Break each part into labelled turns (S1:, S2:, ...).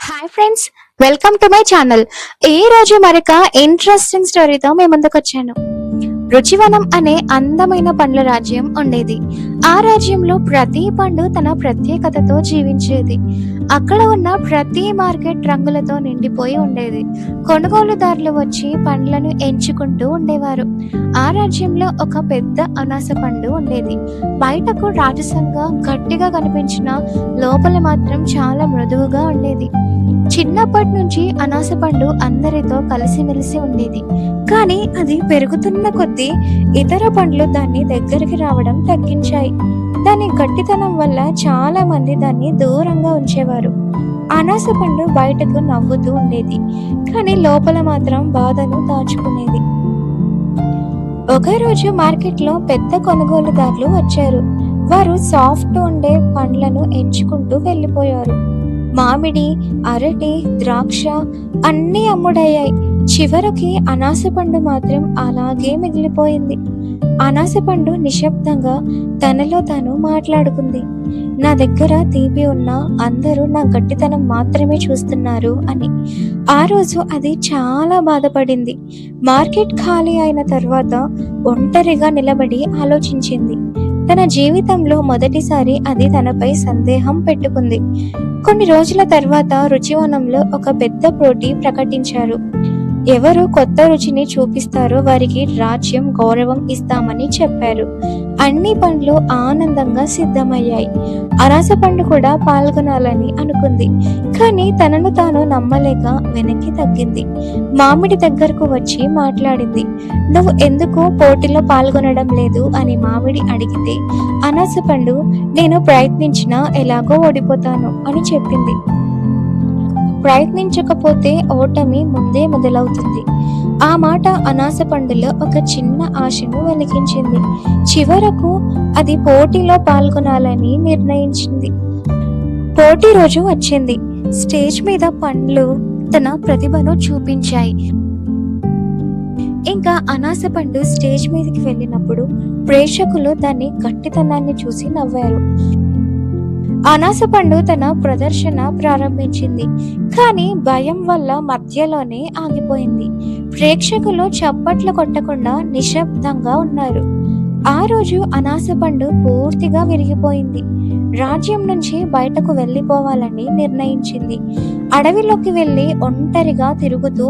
S1: Hi friends, welcome to my channel. ఈ రోజు మరొక ఇంట్రెస్టింగ్ స్టోరీతో మీ ముందుకు వచ్చాను. రుచివనం అనే అందమైన పండ్ల రాజ్యం ఉండేది. ఆ రాజ్యంలో ప్రతి పండు తన ప్రత్యేకతతో జీవించేది. అక్కడ ఉన్న ప్రతి మార్కెట్ రంగులతో నిండిపోయి ఉండేది. కొనుగోలుదారులు వచ్చి పండ్లను ఎంచుకుంటూ ఉండేవారు. ఆ రాజ్యంలో ఒక పెద్ద అనాస పండు ఉండేది. బయటకు రాజసంగా గట్టిగా కనిపించిన లోపల మాత్రం చాలా మృదువుగా ఉండేది. చిన్నప్పటి నుంచి అనాస పండు అందరితో కలిసిమెలిసి ఉండేది. కానీ అది పెరుగుతున్న కొద్దీ ఇతర పండ్లు దాన్ని దగ్గరికి రావడం తగ్గించాయి. దాని గట్టితనం వల్ల చాలా మంది దాన్ని దూరంగా ఉంచేవారు. అనాస పండు బయటకు నవ్వుతూ ఉండేది, కానీ లోపల మాత్రం బాధను దాచుకునేది. ఒకరోజు మార్కెట్లో పెద్ద కొనుగోలుదారులు వచ్చారు. వారు సాఫ్ట్ ఉండే పండ్లను ఎంచుకుంటూ వెళ్ళిపోయారు. మామిడి, అరటి, ద్రాక్ష అన్నీ అమ్ముడయ్యాయి. చివరికి అనాస పండు మాత్రం అలాగే మిగిలిపోయింది. అనాస పండు నిశ్శబ్దంగా తనలో తాను మాట్లాడుకుంది. నా దగ్గర తీపి ఉన్నా అందరూ నా గట్టితనం మాత్రమే చూస్తున్నారు అని. ఆ రోజు అది చాలా బాధపడింది. మార్కెట్ ఖాళీ అయిన తర్వాత ఒంటరిగా నిలబడి ఆలోచించింది. తన జీవితంలో మొదటిసారి అది తనపై సందేహం పెట్టుకుంది. కొన్ని రోజుల తర్వాత రుచివనంలో ఒక పెద్ద పోటీ ప్రకటించారు. ఎవరు కొత్త రుచిని చూపిస్తారో వారికి రాజ్యం గౌరవం ఇస్తామని చెప్పారు. అన్ని పండ్లు ఆనందంగా సిద్ధమయ్యాయి. అనాస పండు కూడా పాల్గొనాలని అనుకుంది, కానీ తనను తాను నమ్మలేక వెనక్కి తగ్గింది. మామిడి దగ్గరకు వచ్చి మాట్లాడింది. నువ్వు ఎందుకు పోటీలో పాల్గొనడం లేదు అని మామిడి అడిగితే అనాస పండు నేను ప్రయత్నించినా ఎలాగో ఓడిపోతాను అని చెప్పింది. ప్రయత్నించకపోతే ఓటమి ముందే మొదలవుతుంది. ఆ మాట అనాస పండులో ఒక చిన్న ఆశను వెలిగించింది. చివరకు అది పోటీలో పాల్గొనాలని నిర్ణయించింది. పోటీ రోజు వచ్చింది. స్టేజ్ మీద పండ్లు తన ప్రతిభను చూపించాయి. ఇంకా అనాస పండు స్టేజ్ మీదకి వెళ్ళినప్పుడు ప్రేక్షకులు దాని గట్టితనాన్ని చూసి నవ్వారు. అనాస పండు తన ప్రదర్శన ప్రారంభించింది, కానీ భయం వల్ల మధ్యలోనే ఆగిపోయింది. ప్రేక్షకులు చప్పట్లు కొట్టకుండా నిశ్శబ్దంగా ఉన్నారు. ఆ రోజు అనాస పండు పూర్తిగా విరిగిపోయింది. రాజ్యం నుంచి బయటకు వెళ్ళిపోవాలని నిర్ణయించింది. అడవిలోకి వెళ్ళి ఒంటరిగా తిరుగుతూ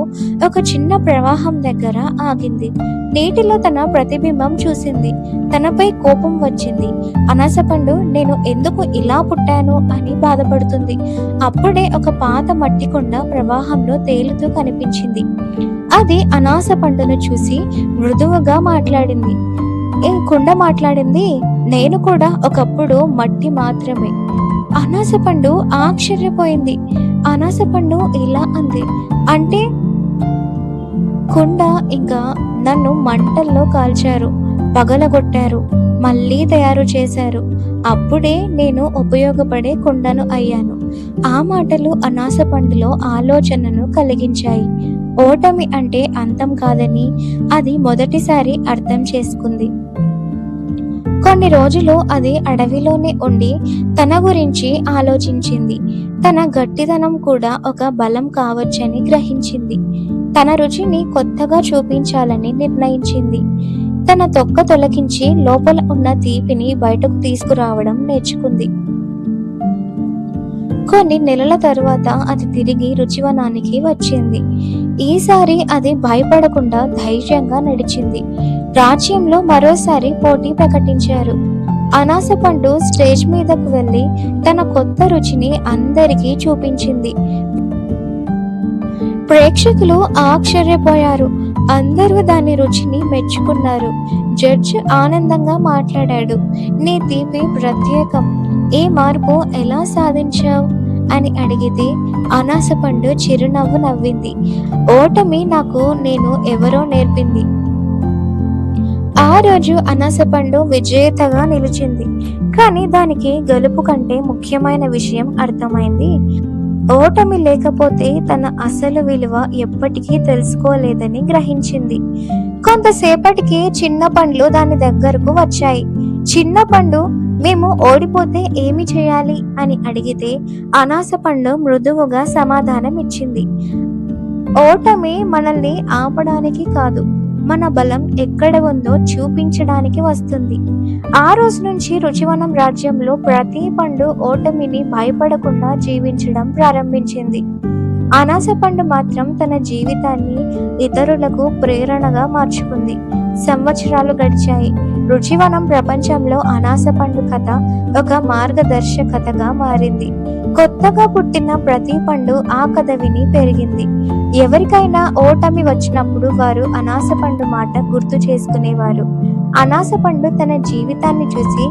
S1: ఒక చిన్న ప్రవాహం దగ్గర ఆగింది. నీటిలో తన ప్రతిబింబం చూసింది. తనపై కోపం వచ్చింది. అనాస పండు నేను ఎందుకు ఇలా పుట్టాను అని బాధపడుతుంది. అప్పుడే ఒక పాత మట్టి కుండ ప్రవాహంలో తేలుతూ కనిపించింది. అది అనాస పండును చూసి మృదువుగా మాట్లాడింది. ఈ కుండ మాట్లాడింది, నేను కూడా ఒకప్పుడు మట్టి మాత్రమే. అనాస పండు ఆశ్చర్యపోయింది. అనాస పండు ఇలా అంది, అంటే కుండ ఇంకా నన్ను మంటల్లో కాల్చారు, పగలగొట్టారు, మళ్ళీ తయారు చేశారు. అప్పుడే నేను ఉపయోగపడే కుండను అయ్యాను. ఆ మాటలు అనాస పండులో ఆలోచనను కలిగించాయి. ఓటమి అంటే అంతం కాదని అది మొదటిసారి అర్థం చేసుకుంది. కొన్ని రోజులు అది అడవిలోనే ఉండి తన గురించి ఆలోచించింది. తన గట్టిదనం కూడా ఒక బలం కావచ్చని గ్రహించింది. తన రుచిని కొత్తగా చూపించాలని నిర్ణయించింది. తన తొక్క తొలగించి లోపల ఉన్న తీపిని బయటకు తీసుకురావడం నేర్చుకుంది. కొన్ని నెలల తరువాత అది తిరిగి రుచివనానికి వచ్చింది. ఈసారి అది భయపడకుండా ధైర్యంగా నడిచింది. రాజ్యంలో మరోసారి పోటీ ప్రకటించారు. అనాస పండు స్టేజ్ మీదకు వెళ్ళి తన కొత్త రుచిని అందరికీ చూపించింది. ప్రేక్షకులు ఆశ్చర్యపోయారు. అందరూ దాని రుచిని మెచ్చుకున్నారు. జడ్జ్ ఆనందంగా మాట్లాడాడు, నీ తీపి ప్రత్యేకం. ఈ మార్పు ఎలా సాధించావు అని అడిగితే అనాస పండు చిరునవ్వు నవ్వింది. ఓటమి నాకు నేను ఎవరో నేర్పింది. ఆ రోజు అనాస పండు విజేతగా నిలిచింది. కానీ దానికి గెలుపు కంటే ముఖ్యమైన విషయం అర్థమైంది. ఓటమి లేకపోతే తన అసలు విలువ ఎప్పటికీ తెలుసుకోలేదని గ్రహించింది. కొంతసేపటికి చిన్న పండ్లు దాని దగ్గరకు వచ్చాయి. చిన్న పండు మేము ఓడిపోతే ఏమి చేయాలి అని అడిగితే అనాస పండు మృదువుగా సమాధానం ఇచ్చింది. ఓటమి మనల్ని ఆపడానికి కాదు, మన బలం ఎక్కడ ఉందో చూపించడానికి వస్తుంది. ఆ రోజు నుంచి రుచివనం రాజ్యంలో ప్రతి పండు ఓటమిని భయపడకుండా జీవించడం ప్రారంభించింది. అనాస పండు మాత్రం తన జీవితాన్ని ఇతరులకు ప్రేరణగా మార్చుకుంది. సంవత్సరాలు గడిచాయి. రుచివనం ప్రపంచంలో అనాస పండు కథ ఒక మార్గదర్శకతగా మారింది. కొత్తగా పుట్టిన ప్రతి పండు ఆ కథ విని పెరిగింది. ఎవరికైనా ఓటమి వచ్చినప్పుడు వారు అనాస పండు మాట గుర్తు చేసుకునేవారు. అనాస పండు తన జీవితాన్ని చూసి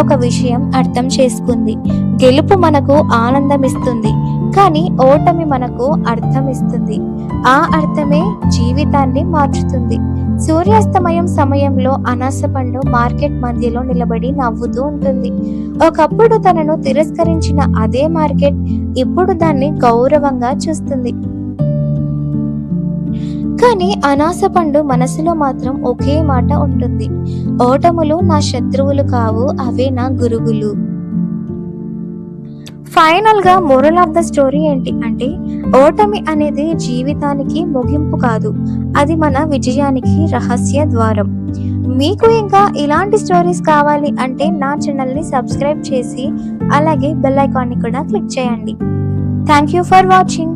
S1: ఒక విషయం అర్థం చేసుకుంది. గెలుపు మనకు ఆనందం ఇస్తుంది, కానీ ఓటమి మనకు అర్థం ఇస్తుంది. ఆ అర్థమే జీవితాన్ని మార్చుతుంది. సూర్యాస్తమయం సమయంలో అనాస పండు మార్కెట్ మధ్యలో నిలబడి నవ్వుతూ ఉంటుంది. ఒకప్పుడు తనను తిరస్కరించిన అదే మార్కెట్ ఇప్పుడు దాన్ని గౌరవంగా చూస్తుంది. కానీ అనాస పండు మనసులో మాత్రం ఒకే మాట ఉంటుంది: ఓటములు నా శత్రువులు కావు, అవే నా గురువులు. ఫైనల్ గా మోరల్ ఆఫ్ ద స్టోరీ ఏంటి అంటే, ఓటమి అనేది జీవితానికి ముగింపు కాదు, అది మన విజయానికి రహస్య ద్వారం. మీకు ఇంకా ఇలాంటి స్టోరీస్ కావాలి అంటే నా ఛానల్ ని సబ్స్క్రైబ్ చేసి అలాగే బెల్ ఐకాన్ ని కూడా క్లిక్ చేయండి. Thank you for watching.